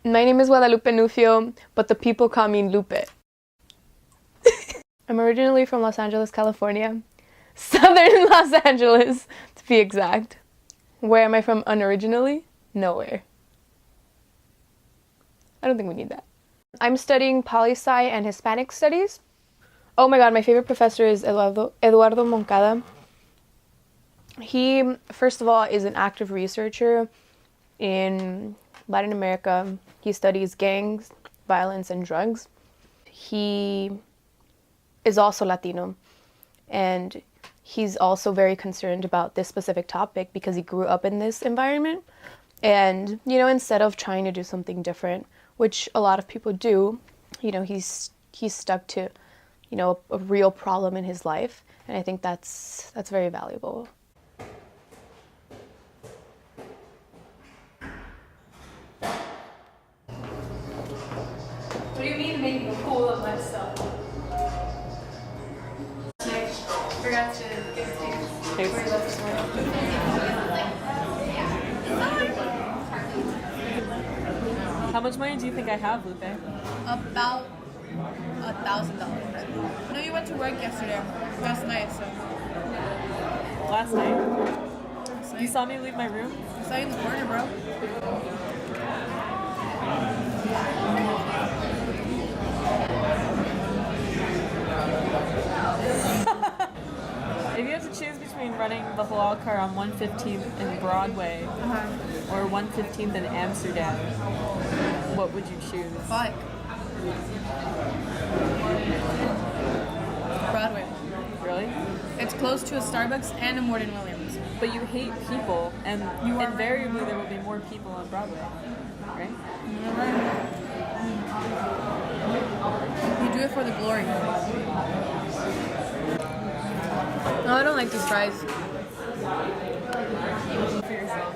My name is Guadalupe Nufio, but the people call me Lupe. I'm originally from Los Angeles, California. Southern Los Angeles, to be exact. Where am I from unoriginally? Nowhere. I don't think we need that. I'm studying poli-sci and Hispanic studies. Oh my god, my favorite professor is Eduardo Moncada. He, first of all, is an active researcher in Latin America. He studies gangs, violence, and drugs. He is also Latino, and he's also very concerned about this specific topic because he grew up in this environment. And, you know, instead of trying to do something different, which a lot of people do, you know, he's stuck to, you know, a real problem in his life, and I think that's very valuable. What do you mean making a fool of myself? I forgot to get a taste. Where this morning. How much money do you think I have, Lupe? About $1,000. I know you went to work last night, so. Last night? You saw me leave my room? I saw you in the corner, bro. If you had to choose between running the halal car on 115th in Broadway or 115th in Amsterdam, what would you choose? Fuck. Broadway. Really? It's close to a Starbucks and a Morton Williams. But you hate people, and invariably there will be more people on Broadway, right? You're right. You do it for the glory. No, I don't like these fries. For yourself.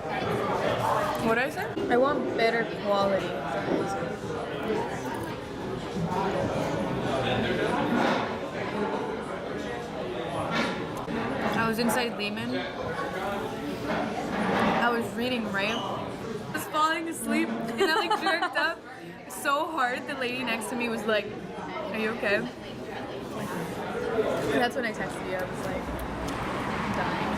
What did I say? I want better quality. I was inside Lehman. I was reading, right? I was falling asleep and I jerked up so hard. The lady next to me was like, "Are you okay?" And that's when I texted you. I was like, dying.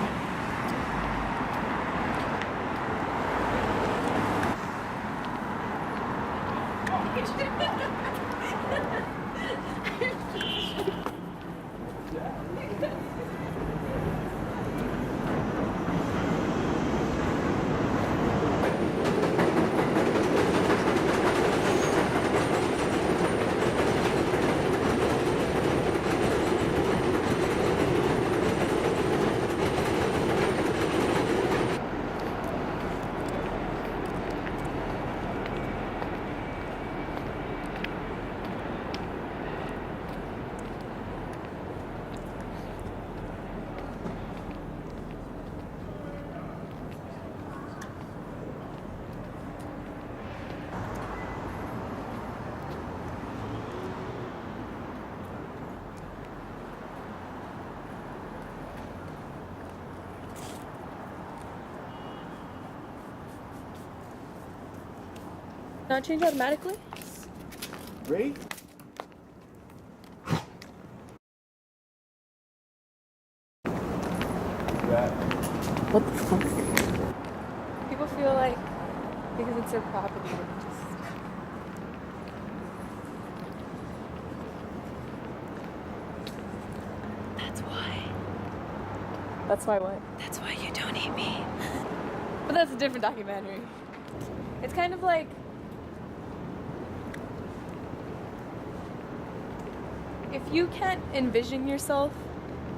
Not change automatically? Ready? What the fuck? People feel like because it's their property, they can just. That's why. That's why what? That's why you don't eat me. But that's a different documentary. It's kind of like if you can't envision yourself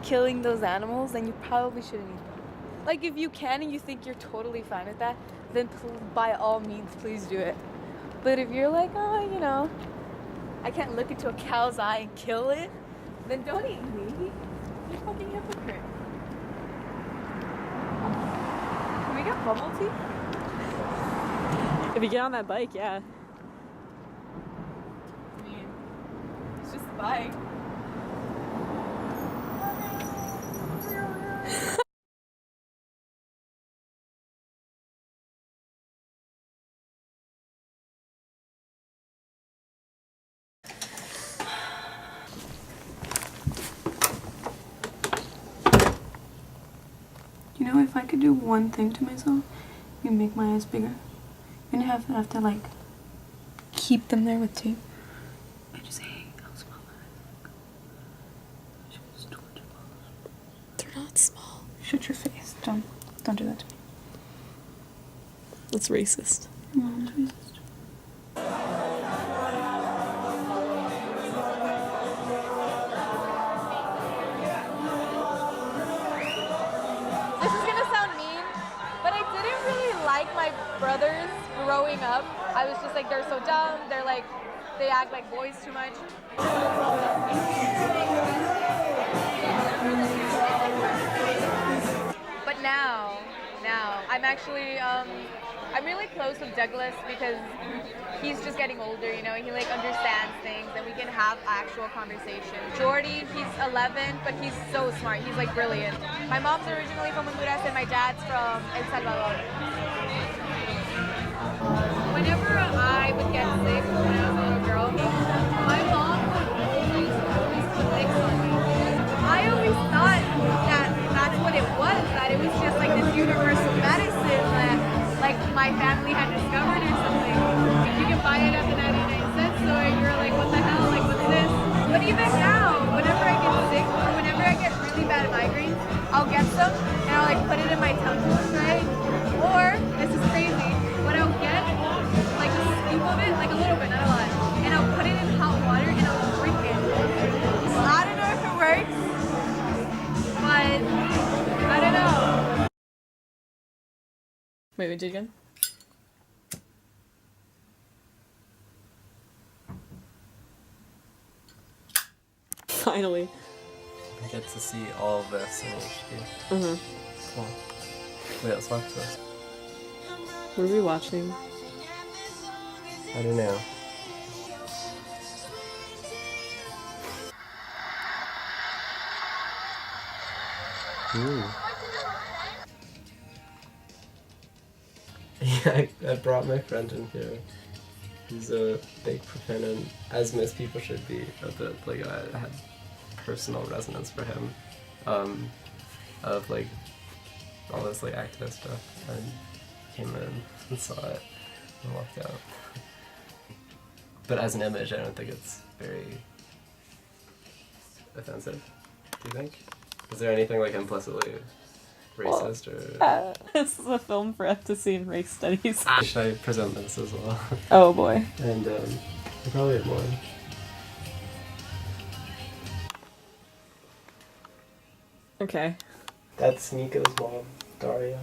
killing those animals, then you probably shouldn't eat them. Like if you can and you think you're totally fine with that, then by all means, please do it. But if you're like, oh, you know, I can't look into a cow's eye and kill it, then don't eat me. You're a fucking hypocrite. Can we get bubble tea? If you get on that bike, yeah. I mean, it's just a bike. if I could do one thing to myself, you make my eyes bigger. And have to like keep them there with tape. And just say, hey, how small are they? They're not small. Shut your face. Don't do that to me. That's racist. No, it's racist. This is gonna sound mean, but I didn't really like my brothers growing up. I was just like, they're so dumb. They're like, they act like boys too much. But now, I'm actually, I'm really close with Douglas because he's just getting older, you know, he like understands things and we can have actual conversation. Jordy, he's 11, but he's so smart. He's like brilliant. My mom's originally from Honduras and my dad's from El Salvador. Whenever I would get sick when I was a little girl, my mom would always put Vicks on me. I always thought that that's what it was, that it was just like this universal medicine that like my family had discovered or something. You can buy it at the 99-cent store and you're like, what the hell, like what's this? But even now, whenever I get sick or whenever I get really bad migraines, I'll get some and I'll like put it in my tongue, right? Or, this is crazy, but I'll get like a scoop of it, like a little bit, not a lot, and I'll put it in hot water and I'll drink it. I don't know if it works, but I don't know. Wait, we did again? Finally. I get to see all of this in HD. Mm-hmm. Cool. Wait, let's watch this. What are we watching? I don't know. Ooh. Yeah, I brought my friend in here. He's a big proponent, as most people should be, of it. Like, I had personal resonance for him, of like all this like activist stuff, and came in and saw it and walked out. But as an image, I don't think it's very offensive. Do you think? Is there anything like implicitly racist or? This is a film for us to see in race studies. Should I present this as well? Oh boy. And I probably have more. Okay. That's Nico's mom, Daria.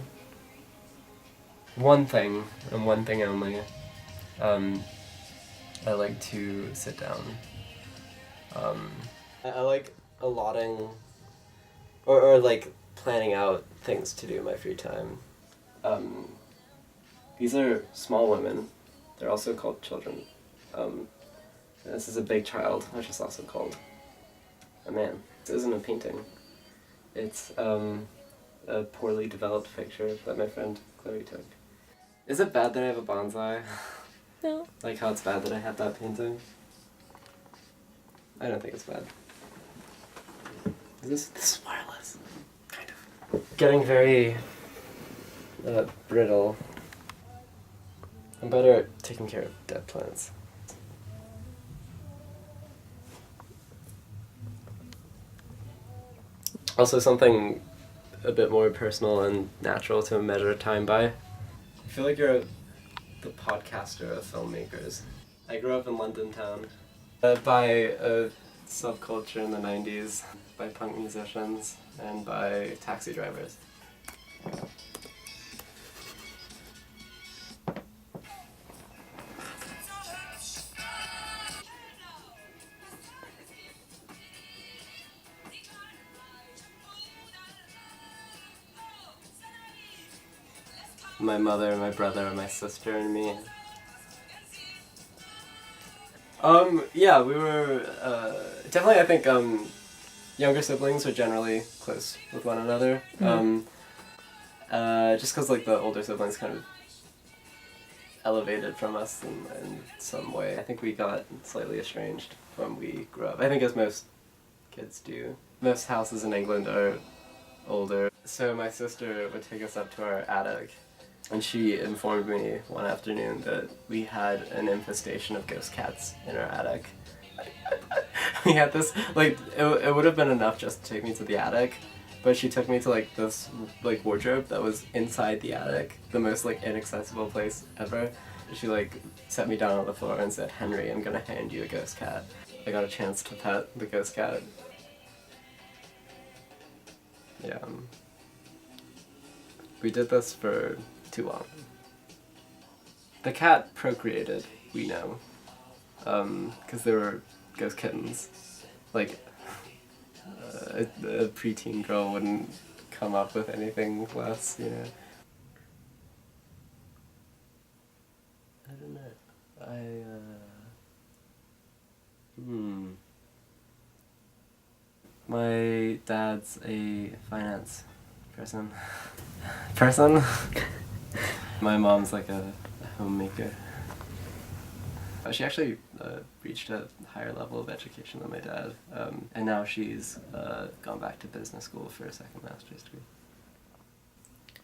One thing, and one thing only. I like to sit down. I like allotting, or like planning out things to do in my free time. These are small women. They're also called children. And this is a big child, which is also called a man. This isn't a painting. It's a poorly developed picture that my friend Chloe took. Is it bad that I have a bonsai? No. Like how it's bad that I have that painting? I don't think it's bad. This is wireless. Kind of. Getting very brittle. I'm better at taking care of dead plants. Also something a bit more personal and natural to measure time by. I feel like you're the podcaster of filmmakers. I grew up in London town. By a subculture in the 90s, by punk musicians, and by taxi drivers. My mother, my brother, my sister, and me. Yeah, we were, definitely I think, younger siblings are generally close with one another. Just cause like the older siblings kind of elevated from us in some way. I think we got slightly estranged when we grew up. I think as most kids do. Most houses in England are older. So my sister would take us up to our attic, and she informed me one afternoon that we had an infestation of ghost cats in our attic. We had this, like, it would have been enough just to take me to the attic, but she took me to, like, this, like, wardrobe that was inside the attic, the most, like, inaccessible place ever. She, like, set me down on the floor and said, "Henry, I'm gonna hand you a ghost cat." I got a chance to pet the ghost cat. Yeah. We did this for too long. The cat procreated, we know, because there were ghost kittens. Like, a preteen girl wouldn't come up with anything less, you know. I don't know. My dad's a finance person. My mom's like a homemaker. She actually reached a higher level of education than my dad, and now she's gone back to business school for a second master's degree.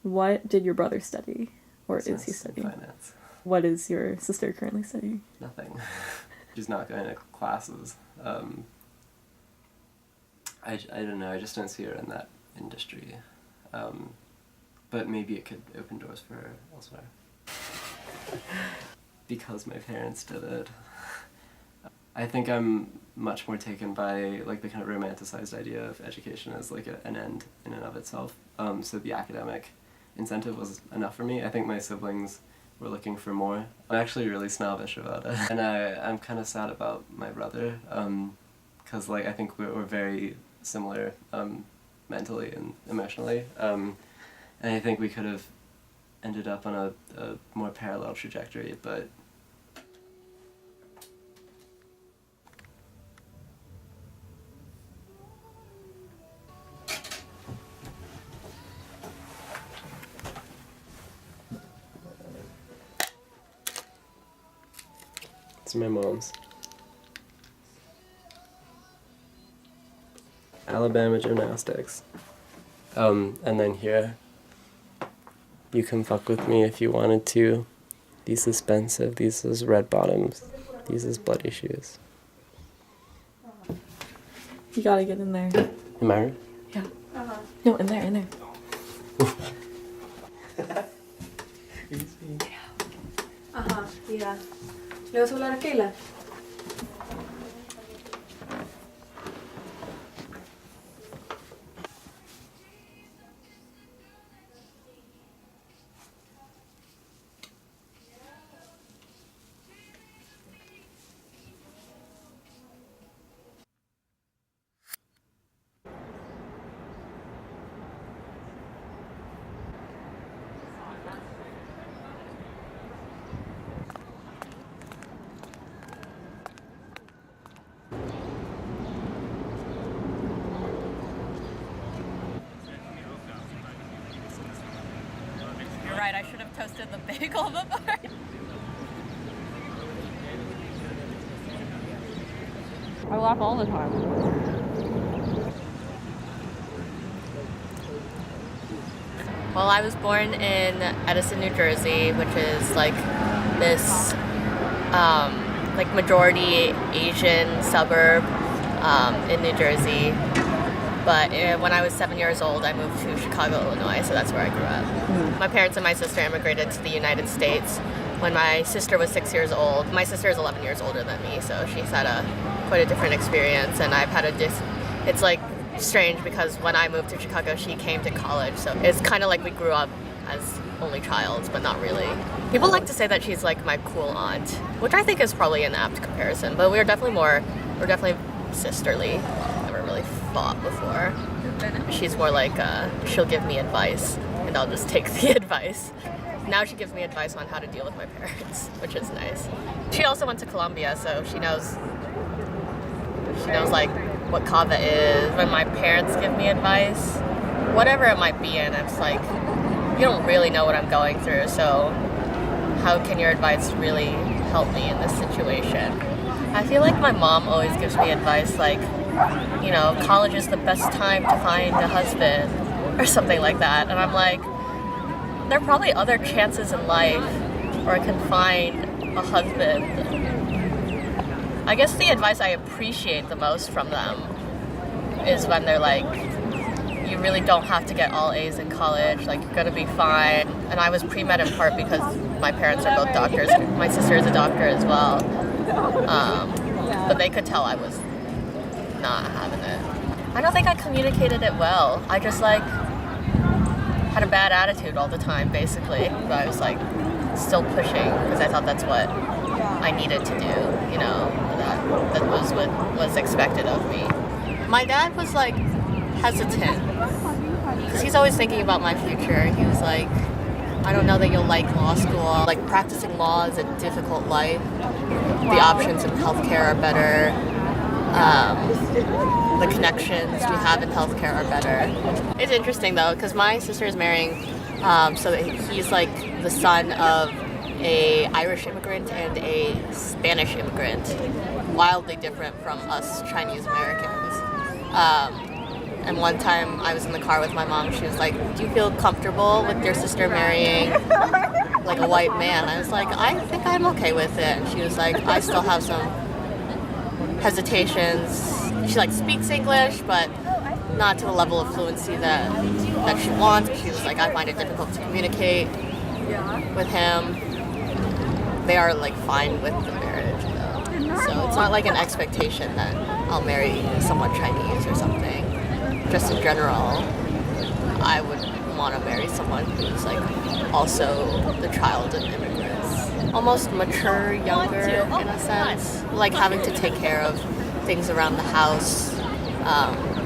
What did your brother study? Or is he Business and studying? finance. What is your sister currently studying? Nothing. She's not going to classes. I don't know, I just don't see her in that industry. But maybe it could open doors for her elsewhere. Because my parents did it. I think I'm much more taken by like the kind of romanticized idea of education as like an end in and of itself. So the academic incentive was enough for me. I think my siblings were looking for more. I'm actually really snobbish about it. And I'm kind of sad about my brother, because like I think we're very similar mentally and emotionally. And I think we could have ended up on a more parallel trajectory, but it's my mom's. Alabama gymnastics. And then here, you can fuck with me if you wanted to. These is expensive, these is red bottoms, these is bloody shoes. You gotta get in there. Am I right? Yeah. No, in there. Yeah. ¿Le vas a hablar a Kayla? You're right, I should have toasted the bagel before. I laugh all the time. Well, I was born in Edison, New Jersey, which is like this like majority Asian suburb in New Jersey. But when I was 7 years old, I moved to Chicago, Illinois, so that's where I grew up. Mm-hmm. My parents and my sister immigrated to the United States when my sister was 6 years old. My sister is 11 years older than me, so she's had quite a different experience, and I've had it's like strange because when I moved to Chicago, she came to college, so it's kind of like we grew up as only childs, but not really. People like to say that she's like my cool aunt, which I think is probably an apt comparison, but we're definitely sisterly. Never really fought before. She's more like, she'll give me advice, and I'll just take the advice. Now she gives me advice on how to deal with my parents, which is nice. She also went to Columbia, so she knows like what kava is. When my parents give me advice, whatever it might be in, I'm just like, you don't really know what I'm going through, so how can your advice really help me in this situation? I feel like my mom always gives me advice like, you know, college is the best time to find a husband. or something like that. And I'm like, there are probably other chances in life where I can find a husband. I guess the advice I appreciate the most from them is when they're like, you really don't have to get all A's in college, like you're gonna be fine. And I was pre-med in part because my parents are both doctors. My sister is a doctor as well. But they could tell I was not having it. I don't think I communicated it well. I just like had a bad attitude all the time, basically. But I was like still pushing because I thought that's what I needed to do, you know, that was what was expected of me. My dad was like hesitant because he's always thinking about my future. He was like, I don't know that you'll like law school. Like practicing law is a difficult life. The options in healthcare are better. The connections we have in healthcare are better. It's interesting though, because my sister is marrying, so that he's like the son of a Irish immigrant and a Spanish immigrant, wildly different from us Chinese Americans. And one time I was in the car with my mom, she was like, do you feel comfortable with your sister marrying like a white man? I was like, I think I'm okay with it. And she was like, I still have some hesitations. She like speaks English, but not to the level of fluency that she wants. She was like, I find it difficult to communicate with him. They are like fine with the marriage though. So it's not like an expectation that I'll marry someone Chinese or something. Just in general, I would want to marry someone who's like also the child of immigrants. Almost mature, younger in a sense. Like having to take care of things around the house,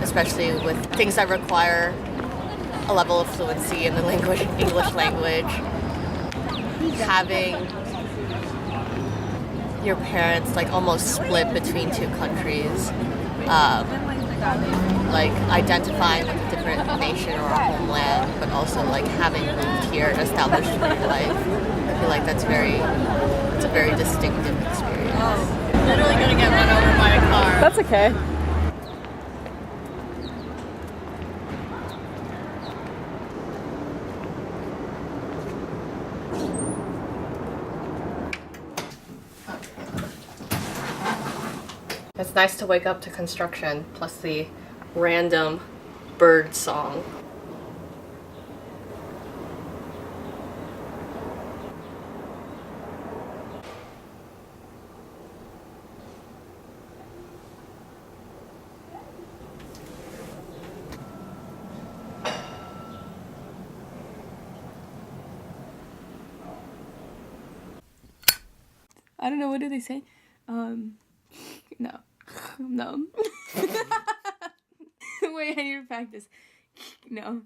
especially with things that require a level of fluency in the English language. Having your parents like almost split between two countries. Like identifying with a different nation or a homeland, but also like having moved here and established your life. I feel like it's a very distinctive experience. Oh, literally gonna get run over by a car. That's okay. It's nice to wake up to construction, plus the random bird song. I don't know, what do they say? No. No. Wait, I need to practice. No.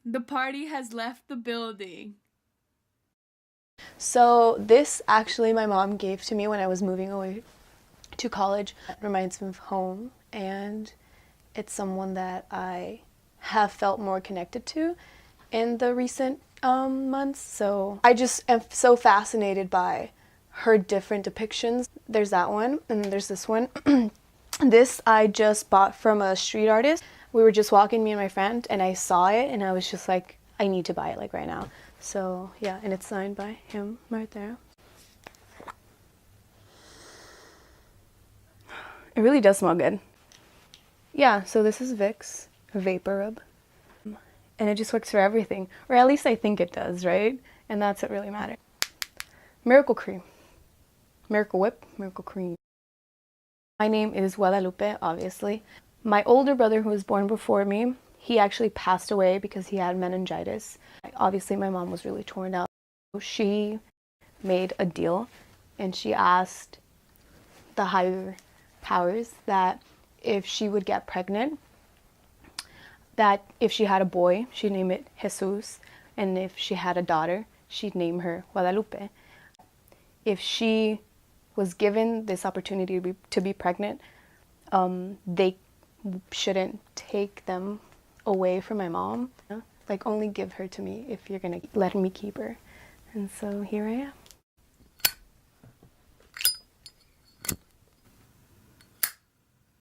The party has left the building. So this actually my mom gave to me when I was moving away to college. It reminds me of home, and it's someone that I have felt more connected to in the recent months. So I just am so fascinated by her different depictions. There's that one, and then there's this one. This I just bought from a street artist. We were just walking, me and my friend, and I saw it, and I was just like, I need to buy it like right now. So yeah, and it's signed by him right there. It really does smell good. Yeah, so this is Vicks Vapor Rub. And it just works for everything. Or at least I think it does, right? And that's what really matters. Miracle Cream. Miracle Whip, Miracle Cream. My name is Guadalupe, obviously. My older brother, who was born before me, he actually passed away because he had meningitis. Obviously, my mom was really torn up. She made a deal, and she asked the higher powers that if she would get pregnant, that if she had a boy, she'd name it Jesus, and if she had a daughter, she'd name her Guadalupe. If she was given this opportunity to be pregnant, they shouldn't take them away from my mom. Like, only give her to me if you're gonna let me keep her. And so here I am.